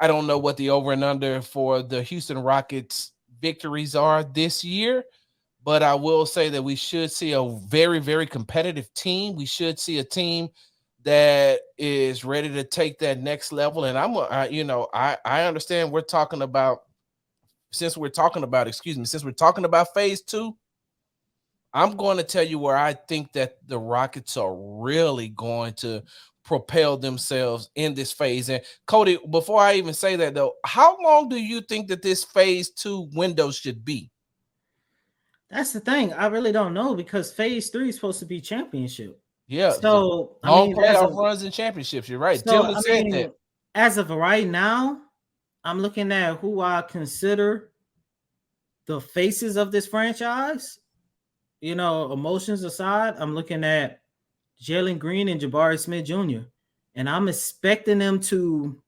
I don't know what the over and under for the Houston Rockets victories are this year, but I will say that we should see a very, very competitive team. We should see a team that is ready to take that next level. And I understand we're talking about since we're talking about phase two. I'm going to tell you where I think that the Rockets are really going to propel themselves in this phase. And Cody, before I even say that though, how long do you think that this phase two window should be? That's the thing. I really don't know because phase three is supposed to be championship. Yeah, So I long mean, playoff runs and championships. You're right. Dylan said that. as of right now, I'm looking at who I consider the faces of this franchise. Emotions aside, I'm looking at Jalen Green and Jabari Smith Jr. And I'm expecting them to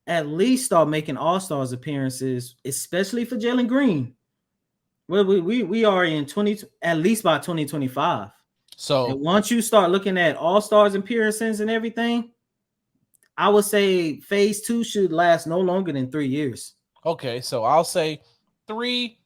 at least start making All-Stars appearances, especially for Jalen Green. Well, we are in 20 at least by 2025. And So once you start looking at All-Stars appearances and everything, I would say phase two should last no longer than 3 years. okay, so I'll say three,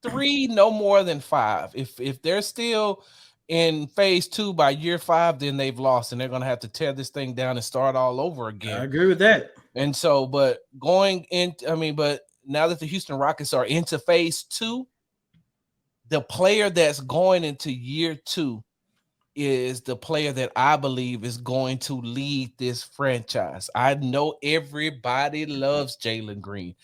no more than five. If they're still in phase two by year five, then they've lost and they're gonna have to tear this thing down and start all over I again. agree with that. And so, but going in, but now that the Houston Rockets are into phase two, the player that's going into year two is the player that I believe is going to lead this franchise. I know everybody loves Jalen Green.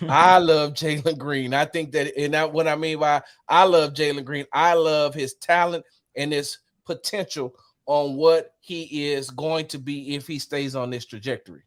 I love Jalen Green. I think that, and that what I mean by I love Jalen Green, I love his talent and his potential on what he is going to be if he stays on this trajectory.